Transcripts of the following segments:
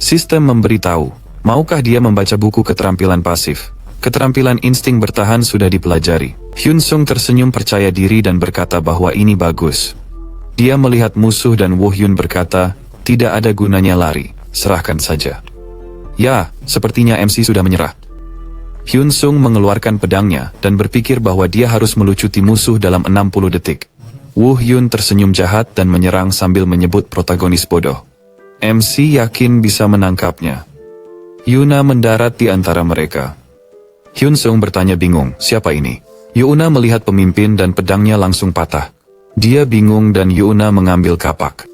Sistem memberitahu, maukah dia membaca buku keterampilan pasif? Keterampilan insting bertahan sudah dipelajari. Hyun Sung tersenyum percaya diri dan berkata bahwa ini bagus. Dia melihat musuh dan Woo Hyun berkata, tidak ada gunanya lari, serahkan saja. Ya, sepertinya MC sudah menyerah. Hyun Sung mengeluarkan pedangnya dan berpikir bahwa dia harus melucuti musuh dalam 60 detik. Woo Hyun tersenyum jahat dan menyerang sambil menyebut protagonis bodoh. MC yakin bisa menangkapnya. Yuna mendarat di antara mereka. Hyun Sung bertanya bingung, siapa ini? Yuna melihat pemimpin dan pedangnya langsung patah. Dia bingung dan Yuna mengambil kapak.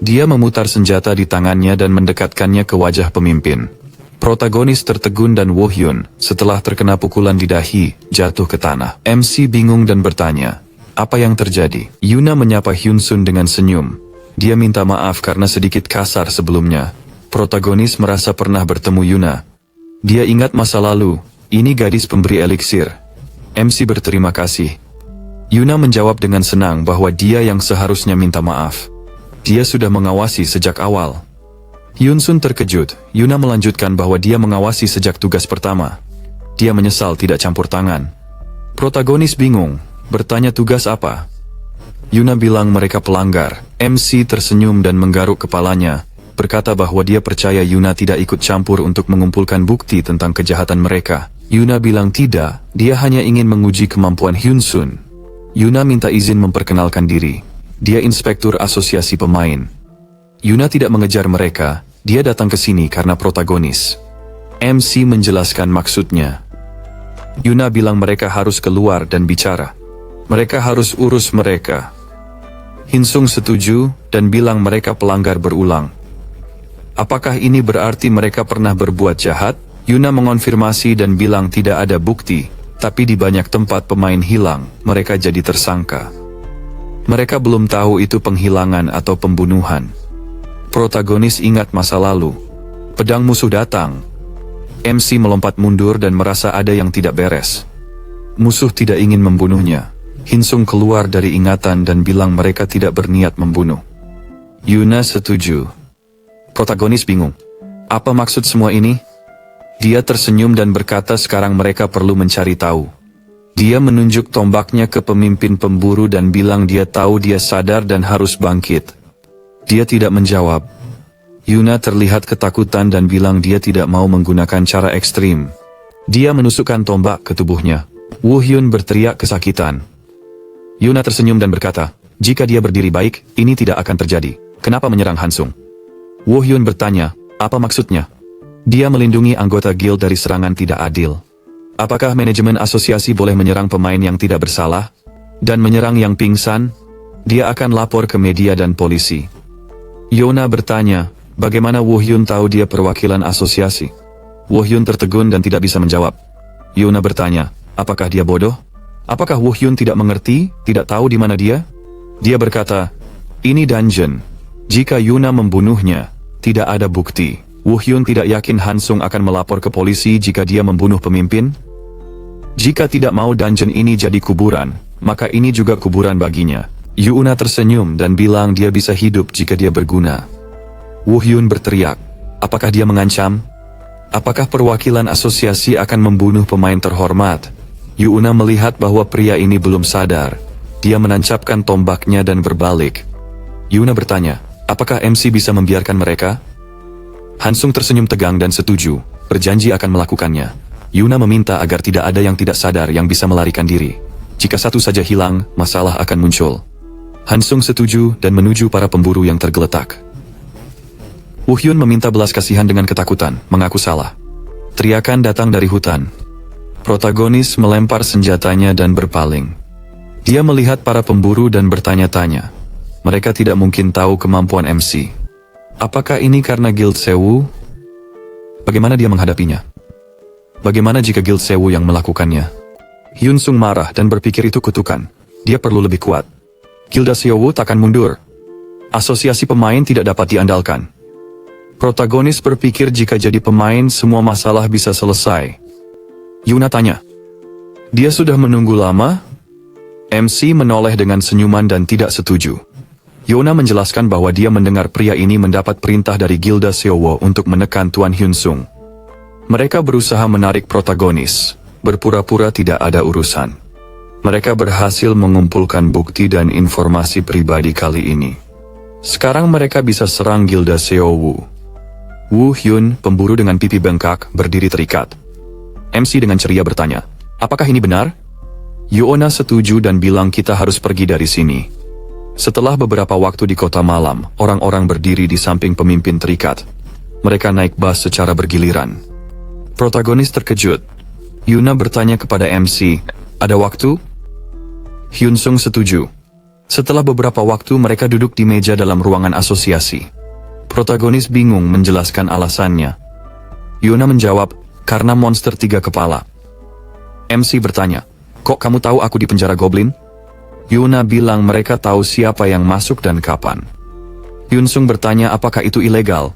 Dia memutar senjata di tangannya dan mendekatkannya ke wajah pemimpin. Protagonis tertegun dan Woo Hyun, setelah terkena pukulan di dahi, jatuh ke tanah. MC bingung dan bertanya, apa yang terjadi? Yuna menyapa Hyun Sung dengan senyum. Dia minta maaf karena sedikit kasar sebelumnya. Protagonis merasa pernah bertemu Yuna. Dia ingat masa lalu, ini gadis pemberi eliksir. MC berterima kasih. Yuna menjawab dengan senang bahwa dia yang seharusnya minta maaf. Dia sudah mengawasi sejak awal. Hyun Sung terkejut. Yuna melanjutkan bahwa dia mengawasi sejak tugas pertama. Dia menyesal tidak campur tangan. Protagonis bingung, bertanya tugas apa? Yuna bilang mereka pelanggar. MC tersenyum dan menggaruk kepalanya, berkata bahwa dia percaya Yuna tidak ikut campur untuk mengumpulkan bukti tentang kejahatan mereka. Yuna bilang tidak, dia hanya ingin menguji kemampuan Hyun Sung. Yuna minta izin memperkenalkan diri. Dia inspektur asosiasi pemain. Yuna tidak mengejar mereka, dia datang ke sini karena protagonis. MC menjelaskan maksudnya. Yuna bilang mereka harus keluar dan bicara. Mereka harus urus mereka. Hyun Sung setuju dan bilang mereka pelanggar berulang. Apakah ini berarti mereka pernah berbuat jahat? Yuna mengonfirmasi dan bilang tidak ada bukti, tapi di banyak tempat pemain hilang, mereka jadi tersangka. Mereka belum tahu itu penghilangan atau pembunuhan. Protagonis ingat masa lalu. Pedang musuh datang. MC melompat mundur dan merasa ada yang tidak beres. Musuh tidak ingin membunuhnya. Hyun Sung keluar dari ingatan dan bilang mereka tidak berniat membunuh. Yuna setuju. Protagonis bingung. Apa maksud semua ini? Dia tersenyum dan berkata sekarang mereka perlu mencari tahu. Dia menunjuk tombaknya ke pemimpin pemburu dan bilang dia tahu dia sadar dan harus bangkit. Dia tidak menjawab. Yuna terlihat ketakutan dan bilang dia tidak mau menggunakan cara ekstrim. Dia menusukkan tombak ke tubuhnya. Woo Hyun berteriak kesakitan. Yuna tersenyum dan berkata, jika dia berdiri baik, ini tidak akan terjadi. Kenapa menyerang Han Sung? Woo Hyun bertanya, apa maksudnya? Dia melindungi anggota guild dari serangan tidak adil. Apakah manajemen asosiasi boleh menyerang pemain yang tidak bersalah? Dan menyerang yang pingsan? Dia akan lapor ke media dan polisi. Yuna bertanya, bagaimana Woo Hyun tahu dia perwakilan asosiasi? Woo Hyun tertegun dan tidak bisa menjawab. Yuna bertanya, apakah dia bodoh? Apakah Woo Hyun tidak mengerti, tidak tahu di mana dia? Dia berkata, ini dungeon. Jika Yuna membunuhnya, tidak ada bukti. Woo Hyun tidak yakin Han Sung akan melapor ke polisi jika dia membunuh pemimpin. Jika tidak mau dungeon ini jadi kuburan, maka ini juga kuburan baginya. Yuna tersenyum dan bilang dia bisa hidup jika dia berguna. Woo Hyun berteriak, apakah dia mengancam? Apakah perwakilan asosiasi akan membunuh pemain terhormat? Yuna melihat bahwa pria ini belum sadar. Dia menancapkan tombaknya dan berbalik. Yuna bertanya, apakah MC bisa membiarkan mereka? Han Sung tersenyum tegang dan setuju, berjanji akan melakukannya. Yuna meminta agar tidak ada yang tidak sadar yang bisa melarikan diri. Jika satu saja hilang, masalah akan muncul. Han Sung setuju dan menuju para pemburu yang tergeletak. Woo Hyun meminta belas kasihan dengan ketakutan, mengaku salah. Teriakan datang dari hutan. Protagonis melempar senjatanya dan berpaling. Dia melihat para pemburu dan bertanya-tanya. Mereka tidak mungkin tahu kemampuan MC. Apakah ini karena Guild Sewu? Bagaimana dia menghadapinya? Bagaimana jika Guild Sewu yang melakukannya? Hyun Sung marah dan berpikir itu kutukan. Dia perlu lebih kuat. Gilda Sewu takkan mundur. Asosiasi pemain tidak dapat diandalkan. Protagonis berpikir jika jadi pemain semua masalah bisa selesai. Yuna tanya. Dia sudah menunggu lama? MC menoleh dengan senyuman dan tidak setuju. Yuna menjelaskan bahwa dia mendengar pria ini mendapat perintah dari Gilda Seowo untuk menekan Tuan Hyun Sung. Mereka berusaha menarik protagonis, berpura-pura tidak ada urusan. Mereka berhasil mengumpulkan bukti dan informasi pribadi kali ini. Sekarang mereka bisa serang Gilda Seowo. Woo Hyun, pemburu dengan pipi bengkak, berdiri terikat. MC dengan ceria bertanya, apakah ini benar? Yuna setuju dan bilang kita harus pergi dari sini. Setelah beberapa waktu di kota malam, orang-orang berdiri di samping pemimpin terikat. Mereka naik bus secara bergiliran. Protagonis terkejut. Yuna bertanya kepada MC, ada waktu? Hyun Sung setuju. Setelah beberapa waktu mereka duduk di meja dalam ruangan asosiasi. Protagonis bingung menjelaskan alasannya. Yuna menjawab, karena monster 3 kepala. MC bertanya, kok kamu tahu aku di penjara Goblin? Yuna bilang mereka tahu siapa yang masuk dan kapan. Hyun Sung bertanya apakah itu ilegal.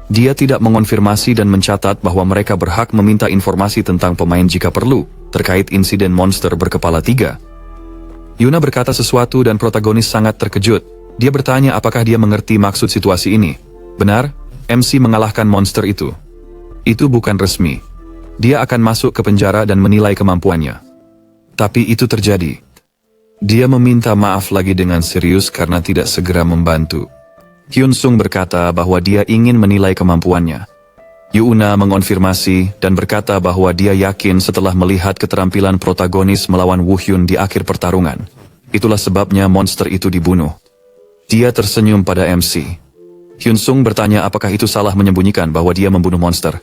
Dia tidak mengonfirmasi dan mencatat bahwa mereka berhak meminta informasi tentang pemain jika perlu, terkait insiden monster berkepala 3. Yuna berkata sesuatu dan protagonis sangat terkejut. Dia bertanya apakah dia mengerti maksud situasi ini. Benar, MC mengalahkan monster itu. Itu bukan resmi. Dia akan masuk ke penjara dan menilai kemampuannya. Tapi itu terjadi. Dia meminta maaf lagi dengan serius karena tidak segera membantu. Hyun Sung berkata bahwa dia ingin menilai kemampuannya. Yuna mengonfirmasi dan berkata bahwa dia yakin setelah melihat keterampilan protagonis melawan Woo Hyun di akhir pertarungan. Itulah sebabnya monster itu dibunuh. Dia tersenyum pada MC. Hyun Sung bertanya apakah itu salah menyembunyikan bahwa dia membunuh monster.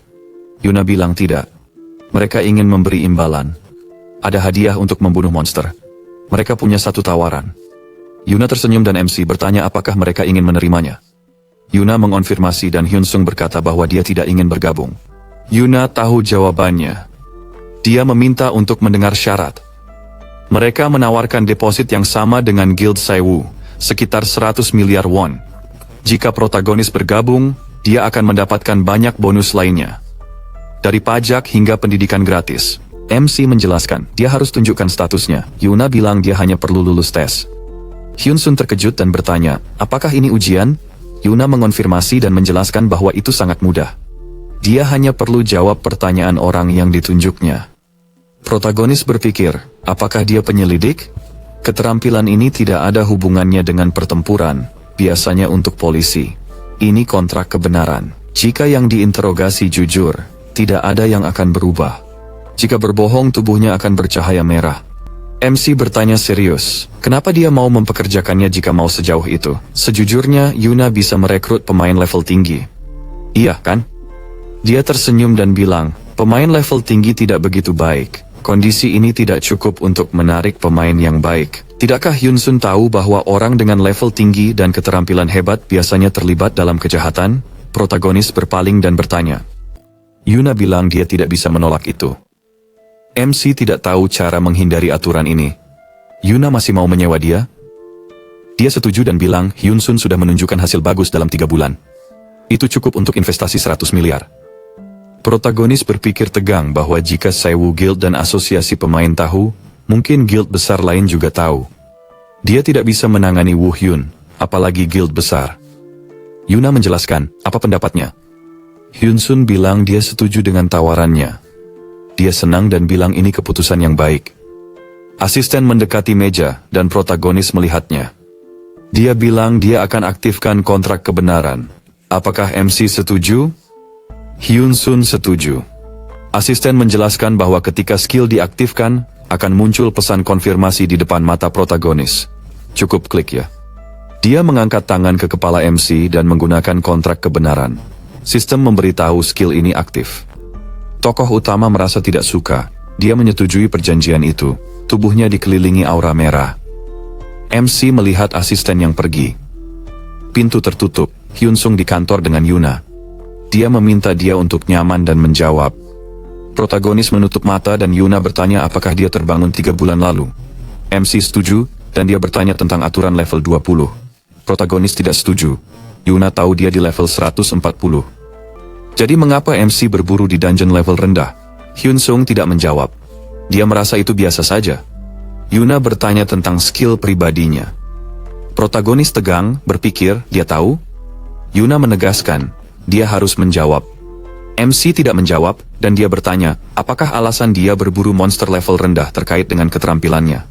Yuna bilang tidak. Mereka ingin memberi imbalan. Ada hadiah untuk membunuh monster. Mereka punya satu tawaran. Yuna tersenyum dan MC bertanya apakah mereka ingin menerimanya. Yuna mengonfirmasi dan Hyun Sung berkata bahwa dia tidak ingin bergabung. Yuna tahu jawabannya. Dia meminta untuk mendengar syarat. Mereka menawarkan deposit yang sama dengan Guild Saiwoo, sekitar 100 miliar won. Jika protagonis bergabung, dia akan mendapatkan banyak bonus lainnya. Dari pajak hingga pendidikan gratis. MC menjelaskan, dia harus tunjukkan statusnya. Yuna bilang dia hanya perlu lulus tes. Hyun Sung terkejut dan bertanya, apakah ini ujian? Yuna mengonfirmasi dan menjelaskan bahwa itu sangat mudah. Dia hanya perlu jawab pertanyaan orang yang ditunjuknya. Protagonis berpikir, apakah dia penyelidik? Keterampilan ini tidak ada hubungannya dengan pertempuran, biasanya untuk polisi. Ini kontrak kebenaran. Jika yang diinterogasi jujur, tidak ada yang akan berubah. Jika berbohong tubuhnya akan bercahaya merah. MC bertanya serius, kenapa dia mau mempekerjakannya jika mau sejauh itu? Sejujurnya, Yuna bisa merekrut pemain level tinggi. Iya kan? Dia tersenyum dan bilang, pemain level tinggi tidak begitu baik. Kondisi ini tidak cukup untuk menarik pemain yang baik. Tidakkah Hyun Sung tahu bahwa orang dengan level tinggi dan keterampilan hebat biasanya terlibat dalam kejahatan? Protagonis berpaling dan bertanya. Yuna bilang dia tidak bisa menolak itu. MC tidak tahu cara menghindari aturan ini. Yuna masih mau menyewa dia? Dia setuju dan bilang Hyun Sung sudah menunjukkan hasil bagus dalam 3 bulan. Itu cukup untuk investasi 100 miliar. Protagonis berpikir tegang bahwa jika Saiwoo Guild dan asosiasi pemain tahu, mungkin guild besar lain juga tahu. Dia tidak bisa menangani Woo Hyun, apalagi guild besar. Yuna menjelaskan, apa pendapatnya? Hyun Sung bilang dia setuju dengan tawarannya. Dia senang dan bilang ini keputusan yang baik. Asisten mendekati meja dan protagonis melihatnya. Dia bilang dia akan aktifkan kontrak kebenaran. Apakah MC setuju? Hyun Sung setuju. Asisten menjelaskan bahwa ketika skill diaktifkan, akan muncul pesan konfirmasi di depan mata protagonis. Cukup klik ya. Dia mengangkat tangan ke kepala MC dan menggunakan kontrak kebenaran. Sistem memberitahu skill ini aktif. Tokoh utama merasa tidak suka. Dia menyetujui perjanjian itu. Tubuhnya dikelilingi aura merah. MC melihat asisten yang pergi. Pintu tertutup. Hyun Sung di kantor dengan Yuna. Dia meminta dia untuk nyaman dan menjawab. Protagonis menutup mata dan Yuna bertanya apakah dia terbangun 3 bulan lalu. MC setuju, dan dia bertanya tentang aturan level 20. Protagonis tidak setuju. Yuna tahu dia di level 140. Jadi mengapa MC berburu di dungeon level rendah? Hyun Sung tidak menjawab. Dia merasa itu biasa saja. Yuna bertanya tentang skill pribadinya. Protagonis tegang, berpikir, dia tahu? Yuna menegaskan, dia harus menjawab. MC tidak menjawab, dan dia bertanya, apakah alasan dia berburu monster level rendah terkait dengan keterampilannya?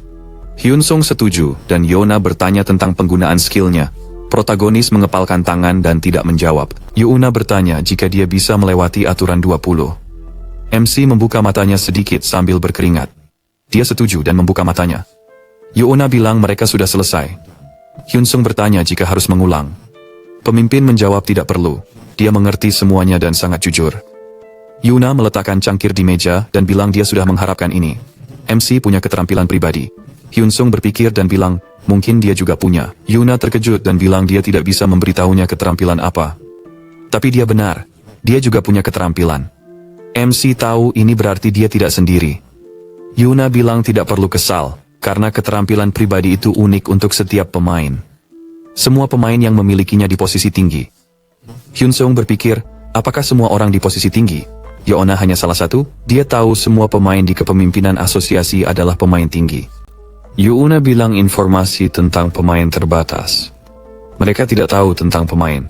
Hyun Sung setuju, dan Yuna bertanya tentang penggunaan skillnya. Protagonis mengepalkan tangan dan tidak menjawab. Yuna bertanya jika dia bisa melewati aturan 20. MC membuka matanya sedikit sambil berkeringat. Dia setuju dan membuka matanya. Yuna bilang mereka sudah selesai. Hyun Sung bertanya jika harus mengulang. Pemimpin menjawab tidak perlu. Dia mengerti semuanya dan sangat jujur. Yuna meletakkan cangkir di meja dan bilang dia sudah mengharapkan ini. MC punya keterampilan pribadi. Hyun Sung berpikir dan bilang, mungkin dia juga punya. Yuna terkejut dan bilang dia tidak bisa memberitahunya keterampilan apa. Tapi dia benar, dia juga punya keterampilan. MC tahu ini berarti dia tidak sendiri. Yuna bilang tidak perlu kesal, karena keterampilan pribadi itu unik untuk setiap pemain. Semua pemain yang memilikinya di posisi tinggi. Hyun Sung berpikir, apakah semua orang di posisi tinggi? Yuna hanya salah satu, dia tahu semua pemain di kepemimpinan asosiasi adalah pemain tinggi. Yuna bilang informasi tentang pemain terbatas. Mereka tidak tahu tentang pemain.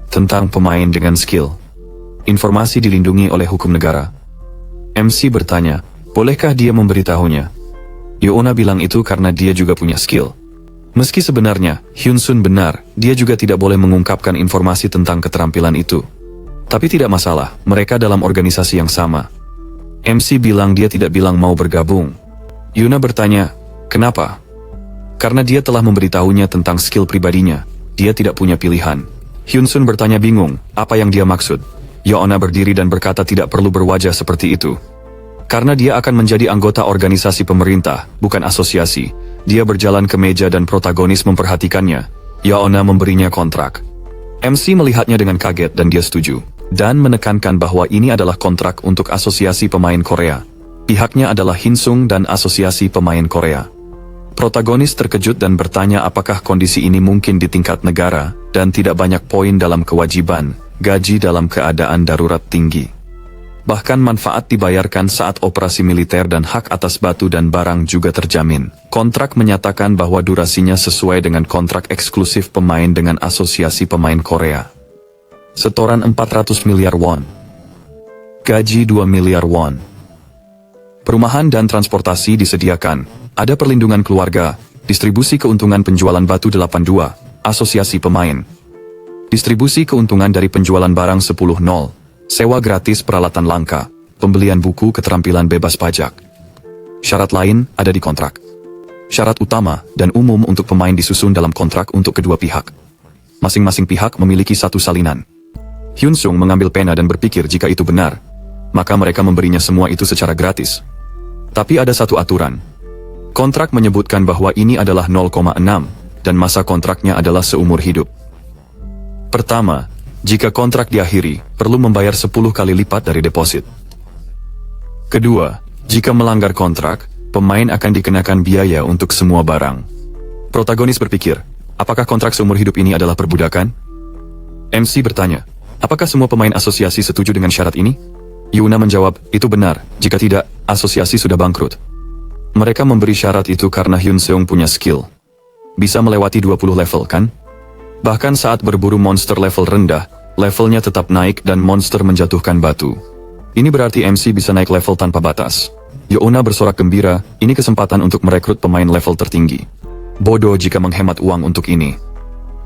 Tentang pemain dengan skill. Informasi dilindungi oleh hukum negara. MC bertanya, bolehkah dia memberitahunya? Yuna bilang itu karena dia juga punya skill. Meski sebenarnya, Hyun Sun benar, dia juga tidak boleh mengungkapkan informasi tentang keterampilan itu. Tapi tidak masalah, mereka dalam organisasi yang sama. MC bilang dia tidak bilang mau bergabung. Yuna bertanya, kenapa? Karena dia telah memberitahunya tentang skill pribadinya. Dia tidak punya pilihan. Hyun Sun bertanya bingung, apa yang dia maksud? Yuna berdiri dan berkata tidak perlu berwajah seperti itu. Karena dia akan menjadi anggota organisasi pemerintah, bukan asosiasi. Dia berjalan ke meja dan protagonis memperhatikannya. Yuna memberinya kontrak. MC melihatnya dengan kaget dan dia setuju. Dan menekankan bahwa ini adalah kontrak untuk asosiasi pemain Korea. Pihaknya adalah Hyun Sung dan asosiasi pemain Korea. Protagonis terkejut dan bertanya apakah kondisi ini mungkin di tingkat negara, dan tidak banyak poin dalam kewajiban, gaji dalam keadaan darurat tinggi. Bahkan manfaat dibayarkan saat operasi militer dan hak atas batu dan barang juga terjamin. Kontrak menyatakan bahwa durasinya sesuai dengan kontrak eksklusif pemain dengan asosiasi pemain Korea. Setoran 400 miliar won. Gaji 2 miliar won. Perumahan dan transportasi disediakan. Ada perlindungan keluarga. Distribusi keuntungan penjualan batu 82. Asosiasi pemain. Distribusi keuntungan dari penjualan barang 10.0. Sewa gratis peralatan langka, pembelian buku keterampilan bebas pajak. Syarat lain ada di kontrak. Syarat utama dan umum untuk pemain disusun dalam kontrak untuk kedua pihak. Masing-masing pihak memiliki satu salinan. Hyun Sung mengambil pena dan berpikir jika itu benar, maka mereka memberinya semua itu secara gratis. Tapi ada satu aturan. Kontrak menyebutkan bahwa ini adalah 0,6, dan masa kontraknya adalah seumur hidup. Pertama, jika kontrak diakhiri, perlu membayar 10 kali lipat dari deposit. Kedua, jika melanggar kontrak, pemain akan dikenakan biaya untuk semua barang. Protagonis berpikir, apakah kontrak seumur hidup ini adalah perbudakan? MC bertanya, apakah semua pemain asosiasi setuju dengan syarat ini? Yuna menjawab, itu benar, jika tidak, asosiasi sudah bangkrut. Mereka memberi syarat itu karena Hyun Seung punya skill. Bisa melewati 20 level kan? Bahkan saat berburu monster level rendah, levelnya tetap naik dan monster menjatuhkan batu. Ini berarti MC bisa naik level tanpa batas. Yuna bersorak gembira, ini kesempatan untuk merekrut pemain level tertinggi. Bodoh jika menghemat uang untuk ini.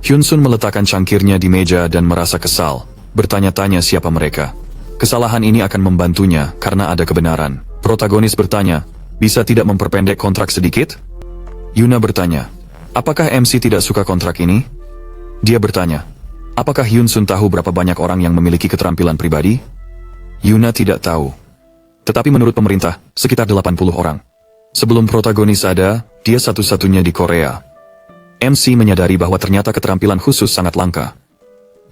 Hyun Sun meletakkan cangkirnya di meja dan merasa kesal. Bertanya-tanya siapa mereka. Kesalahan ini akan membantunya karena ada kebenaran. Protagonis bertanya, bisa tidak memperpendek kontrak sedikit? Yuna bertanya, apakah MC tidak suka kontrak ini? Dia bertanya, apakah Hyun Sun tahu berapa banyak orang yang memiliki keterampilan pribadi? Yuna tidak tahu. Tetapi menurut pemerintah, sekitar 80 orang. Sebelum protagonis ada, dia satu-satunya di Korea. MC menyadari bahwa ternyata keterampilan khusus sangat langka.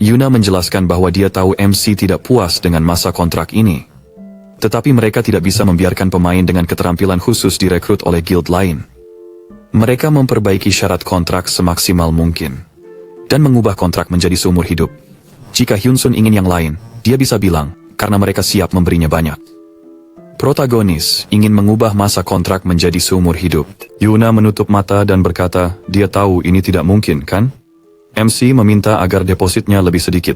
Yuna menjelaskan bahwa dia tahu MC tidak puas dengan masa kontrak ini. Tetapi mereka tidak bisa membiarkan pemain dengan keterampilan khusus direkrut oleh guild lain. Mereka memperbaiki syarat kontrak semaksimal mungkin. Dan mengubah kontrak menjadi seumur hidup. Jika Hyun Sun ingin yang lain, dia bisa bilang, karena mereka siap memberinya banyak. Protagonis ingin mengubah masa kontrak menjadi seumur hidup. Yuna menutup mata dan berkata, dia tahu ini tidak mungkin, kan? MC meminta agar depositnya lebih sedikit.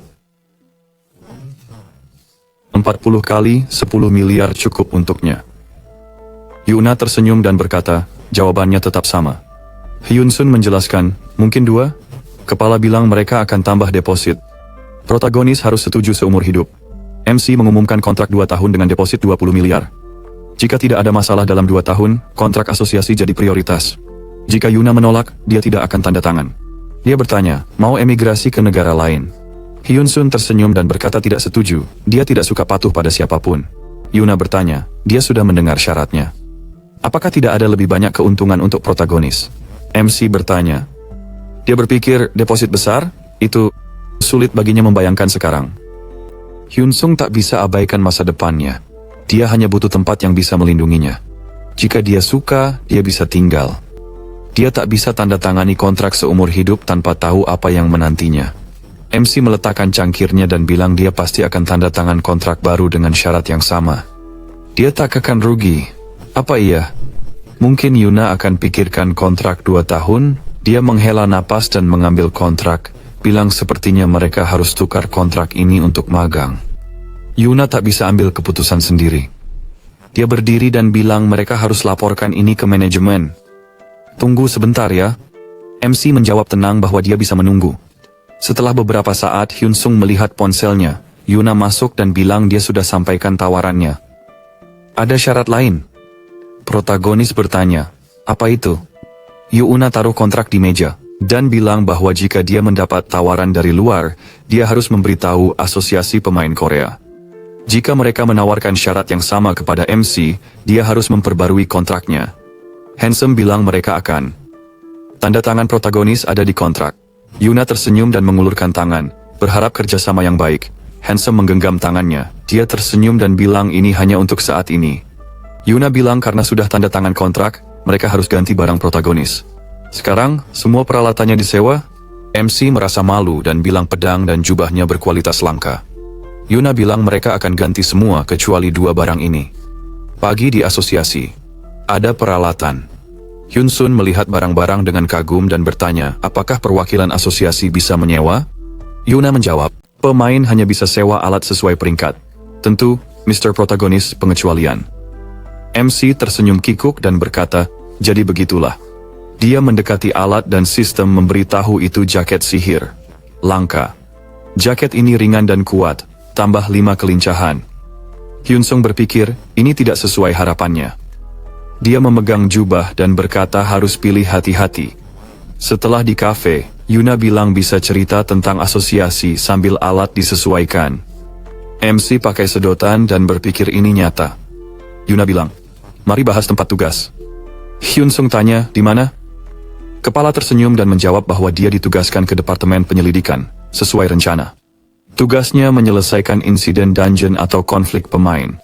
40 kali 10 miliar cukup untuknya. Yuna tersenyum dan berkata, jawabannya tetap sama. Hyun Sun menjelaskan, mungkin 2? Kepala bilang mereka akan tambah deposit. Protagonis harus setuju seumur hidup. MC mengumumkan kontrak 2 tahun dengan deposit 20 miliar. Jika tidak ada masalah dalam 2 tahun, kontrak asosiasi jadi prioritas. Jika Yuna menolak, dia tidak akan tanda tangan. Dia bertanya, mau emigrasi ke negara lain. Hyun Sun tersenyum dan berkata tidak setuju, dia tidak suka patuh pada siapapun. Yuna bertanya, dia sudah mendengar syaratnya. Apakah tidak ada lebih banyak keuntungan untuk protagonis? MC bertanya. Dia berpikir, deposit besar? Itu sulit baginya membayangkan sekarang. Hyun Sung tak bisa abaikan masa depannya. Dia hanya butuh tempat yang bisa melindunginya. Jika dia suka, dia bisa tinggal. Dia tak bisa tanda tangani kontrak seumur hidup tanpa tahu apa yang menantinya. MC meletakkan cangkirnya dan bilang dia pasti akan tanda tangan kontrak baru dengan syarat yang sama. Dia tak akan rugi. Apa iya? Mungkin Yuna akan pikirkan kontrak 2 tahun, dia menghela napas dan mengambil kontrak. Bilang sepertinya mereka harus tukar kontrak ini untuk magang. Yuna tak bisa ambil keputusan sendiri. Dia berdiri dan bilang mereka harus laporkan ini ke manajemen. Tunggu sebentar ya. MC menjawab tenang bahwa dia bisa menunggu. Setelah beberapa saat Hyun Sung melihat ponselnya. Yuna masuk dan bilang dia sudah sampaikan tawarannya. Ada syarat lain? Protagonis bertanya, apa itu? Yuna taruh kontrak di meja. Dan bilang bahwa jika dia mendapat tawaran dari luar, dia harus memberitahu asosiasi pemain Korea. Jika mereka menawarkan syarat yang sama kepada MC, dia harus memperbarui kontraknya. Handsome bilang mereka akan. Tanda tangan protagonis ada di kontrak. Yuna tersenyum dan mengulurkan tangan, berharap kerjasama yang baik. Handsome menggenggam tangannya, dia tersenyum dan bilang ini hanya untuk saat ini. Yuna bilang karena sudah tanda tangan kontrak, mereka harus ganti barang protagonis. Sekarang, semua peralatannya disewa. MC merasa malu dan bilang pedang dan jubahnya berkualitas langka. Yuna bilang mereka akan ganti semua kecuali 2 barang ini. Pagi di asosiasi. Ada peralatan. Hyun Sun melihat barang-barang dengan kagum dan bertanya, apakah perwakilan asosiasi bisa menyewa? Yuna menjawab, pemain hanya bisa sewa alat sesuai peringkat. Tentu, Mr. Protagonis pengecualian. MC tersenyum kikuk dan berkata, jadi begitulah. Dia mendekati alat dan sistem memberitahu itu jaket sihir. Langka. Jaket ini ringan dan kuat, tambah 5 kelincahan. Hyun Sung berpikir, ini tidak sesuai harapannya. Dia memegang jubah dan berkata harus pilih hati-hati. Setelah di kafe, Yuna bilang bisa cerita tentang asosiasi sambil alat disesuaikan. MC pakai sedotan dan berpikir ini nyata. Yuna bilang, mari bahas tempat tugas. Hyun Sung tanya, di mana? Kepala tersenyum dan menjawab bahwa dia ditugaskan ke Departemen Penyelidikan, sesuai rencana. Tugasnya menyelesaikan insiden dungeon atau konflik pemain.